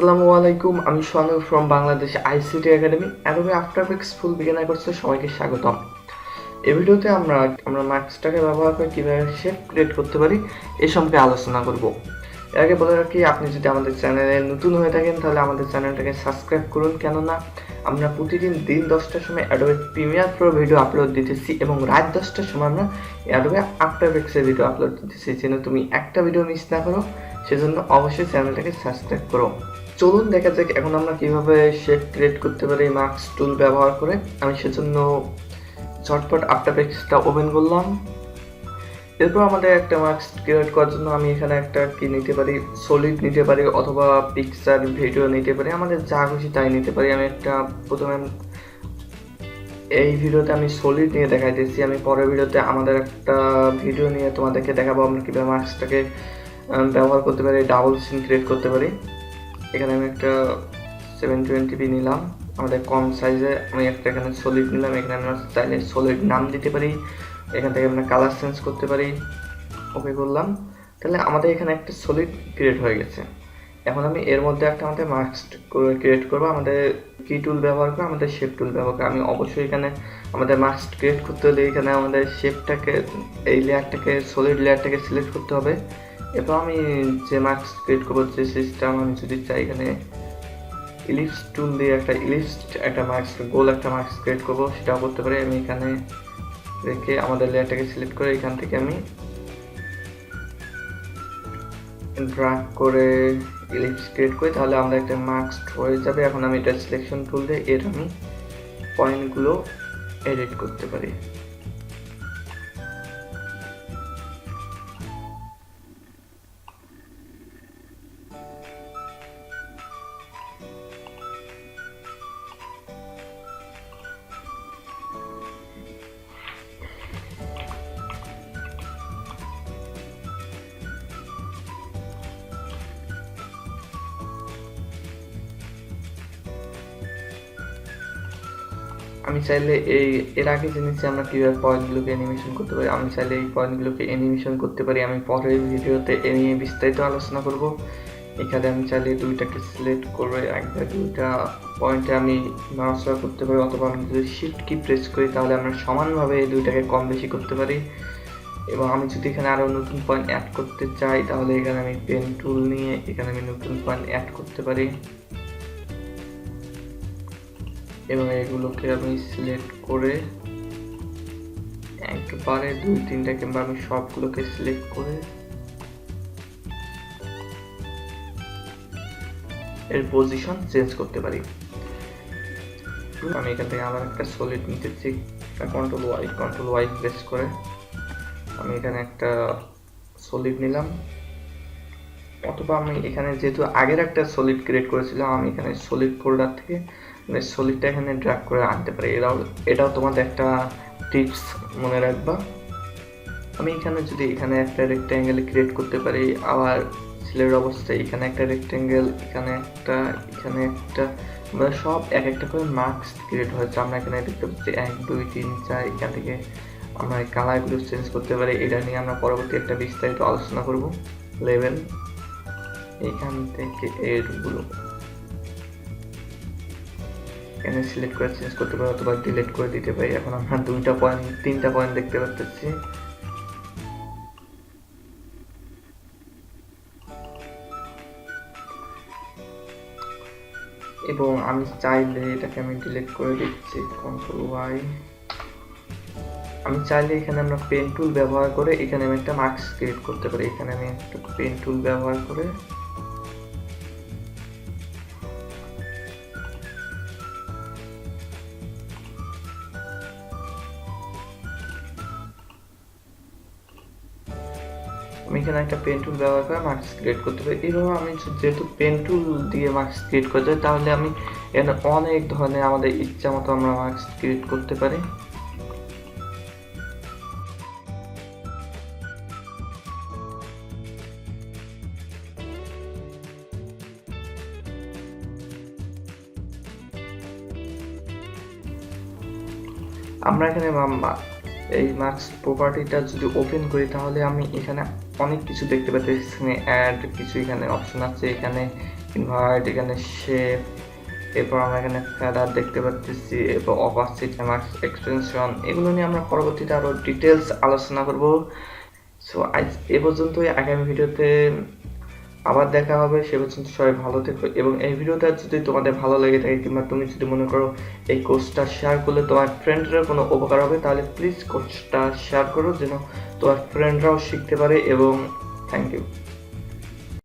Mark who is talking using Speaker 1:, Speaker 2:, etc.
Speaker 1: আসসালামু আলাইকুম, আমি Sohanur from Bangladesh ICT academy Adobe after effects full beginner কোর্সে সবাইকে স্বাগতম। এই ভিডিওতে আমরা মাস্কটাকে ব্যবহার করে কীভাবে শেপ ক্রিয়েট করতে পারি এই সম্পর্কে আলোচনা করব। এর আগে বলে রাখি, আপনি যদি আমাদের চ্যানেলে নতুন হয়ে থাকেন তাহলে আমাদের চ্যানেলটাকে সাবস্ক্রাইব করুন, কেননা আমরা প্রতিদিন দিন 10টার সময় Adobe Premiere Pro video upload দিতেছি এবং রাত 10টার সময় আমরা অ্যাডোবে আফটার এফেক্টসের ভিডিও আপলোড দিতেছি। যেন তুমি একটা ভিডিও মিস না করো, সেজন্য অবশ্যই চ্যানেলটাকে সাবস্ক্রাইব করো। চলুন দেখা যাক এখন আমরা কিভাবে শেপ ক্রিয়েট করতে পারি মাস্ক টুল ব্যবহার করে। আমি সেজন্য ঝটপট আফটার এফেক্টসটা ওপেন করলাম। এরপর আমাদের একটা মাস্ক ক্রিয়েট করার জন্য আমি এখানে একটা কি নিতে পারি, সলিড নিতে পারি অথবা পিকচার ভিডিও নিতে পারি, আমাদের যা খুশি তাই নিতে পারি। আমি একটা প্রথমে এই ভিডিওতে আমি সলিড নিয়ে দেখাইতেছি, আমি পরের ভিডিওতে আমাদের একটা ভিডিও নিয়ে তোমাদেরকে দেখাবো আমরা কীভাবে মাস্কটাকে ব্যবহার করতে পারি, ডাবল সিন ক্রিয়েট করতে পারি। এখানে আমি একটা 720p নিলাম, আমাদের কম সাইজে। আমি একটা এখানে সলিড নিলাম, এখানে আমরা চাইলে সলিড নাম দিতে পারি, এখান থেকে আমরা কালার চেঞ্জ করতে পারি। ওকে করলাম, তাহলে আমাদের এখানে একটা সলিড ক্রিয়েট হয়ে গেছে। এখন আমি এর মধ্যে একটা আমাদের মাস্ক ক্রিয়েট করবো, আমাদের কি টুল ব্যবহার করে, আমাদের শেপ টুল ব্যবহার করে। আমি অবশ্যই এখানে আমাদের মাস্ক ক্রিয়েট করতে হলে এখানে আমাদের শেপটাকে, এই লেয়ারটাকে, সলিড লেয়ারটাকে সিলেক্ট করতে হবে। এরপর আমি যে মাস্ক ক্রিয়েট করবো, যে সিস্টেম আমি যদি চাই এখানে ইলিপস টুল দিয়ে একটা মাস্ক, গোল একটা মাস্ক ক্রিয়েট করবো, সেটাও করতে পারি। আমি এখানে রেখে আমাদের লেয়ারটাকে সিলেক্ট করে এখান থেকে আমি ড্র্যাগ করে ইলিপস ক্রিয়েট করি, তাহলে আমরা একটা মাস্ক হয়ে যাবে। এখন আমি এটা সিলেকশন টুল দিয়ে এর আমি পয়েন্টগুলো এডিট করতে পারি। আমি চাইলে এর আগে জেনেছি আমরা কীভাবে পয়েন্টগুলোকে অ্যানিমেশন করতে পারি। আমি চাইলে এই পয়েন্টগুলোকে অ্যানিমেশন করতে পারি, আমি পরের ভিডিওতে এ নিয়ে বিস্তারিত আলোচনা করব। এখানে আমি চাইলে দুইটাকে সিলেক্ট করে একবার দুইটা পয়েন্টে আমি নড়াচড়া করতে পারি, অথবা আমি যদি শিফট কি প্রেস করি তাহলে আমরা সমানভাবে এই দুইটাকে কম বেশি করতে পারি। এবং আমি যদি এখানে আরও নতুন পয়েন্ট অ্যাড করতে চাই তাহলে এখানে আমি পেন টুল নিয়ে এখানে আমি নতুন পয়েন্ট অ্যাড করতে পারি এবং এগুলোকে আমি সিলেক্ট করে একবারে 2-3টা কিংবা আমি সবগুলোকে সিলেক্ট করে এর পজিশন চেঞ্জ করতে পারি। আমি এখান থেকে আবার একটা সলিড নিতেছি, কন্ট্রোল ওয়াই প্রেস করে আমি এখানে একটা সলিড নিলাম, অথবা আমি এখানে যেহেতু আগের একটা সলিড ক্রিয়েট করেছিলাম, আমি এখানে সলিড ফোল্ডার থেকে সলিডটা এখানে ড্র্যাগ করে আনতে পারি। এটাও তোমাদের একটা টিপস মনে রাখবা। আমি এখানে যদি এখানে একটা রেক্ট্যাঙ্গেল ক্রিয়েট করতে পারি, আবার সিলেক্ট অবস্থায় এখানে একটা রেক্ট্যাঙ্গেল, এখানে একটা, আমরা সব এক একটা করে মার্কস ক্রিয়েট হয়েছে। আমরা এখানে দেখতে পাচ্ছি 1 2 3 4, এখান থেকে আমরা এই কালারগুলো চেঞ্জ করতে পারি। এটা নিয়ে আমরা পরবর্তী একটা বিস্তারিত আলোচনা করব। লেভেল, এখান থেকে এরগুলো এখানে সিলেক্ট করে চেঞ্জ করতে পারি অথবা ডিলিট করে দিতে পারি। এখন আমরা 3টা পয়েন্ট দেখতে পাচ্ছি। এবং আমি চাইলে এটাকে আমি ডিলিট করে দিচ্ছি, কন্ট্রোল ওয়াই। আমি চাইলে এখানে আমরা পেন টুল ব্যবহার করে এখানে আমি একটা মাস্ক ক্রিয়েট করতে পারি। এখানে আমি একটা পেন টুল ব্যবহার করে আমি এখানে একটা পেন টুল ব্যবহার করে মাস্ক ক্রিয়েট করতে পারি। এইভাবে আমি যেহেতু পেন টুল দিয়ে মাস্ক ক্রিয়েট করতে চাই, তাহলে আমি এখানে অনেক ধরনের আমাদের ইচ্ছা মতো আমরা মাস্ক ক্রিয়েট করতে পারি। আমরা এখানে এই মার্কস প্রপার্টিটা যদি ওপেন করি তাহলে আমি এখানে অনেক কিছু দেখতে পাচ্ছি। এখানে অ্যাড কিছু এখানে অপশন আছে, এখানে ইনভার্ট, এখানে শেপ, এরপর আমরা এখানে ফেদার দেখতে পাচ্ছি, এরপর অপাসিটি, ম্যাক্স এক্সটেনশন, এগুলো নিয়ে আমরা পরবর্তীতে আরও ডিটেলস আলোচনা করব। সো আজ এ পর্যন্তই, আগামী ভিডিওতে আবার দেখা হবে। সে পর্যন্ত সবাই ভালো থেকো, এবং এই ভিডিওটা যদি তোমাদের ভালো লেগে থাকে কিংবা তুমি যদি মনে করো এই কোর্সটা শেয়ার করলে তোমার ফ্রেন্ডরা কোনো উপকার হবে, তাহলে প্লিজ কোর্সটা শেয়ার করো যেন তোমার ফ্রেন্ডরাও শিখতে পারে। এবং থ্যাংক ইউ।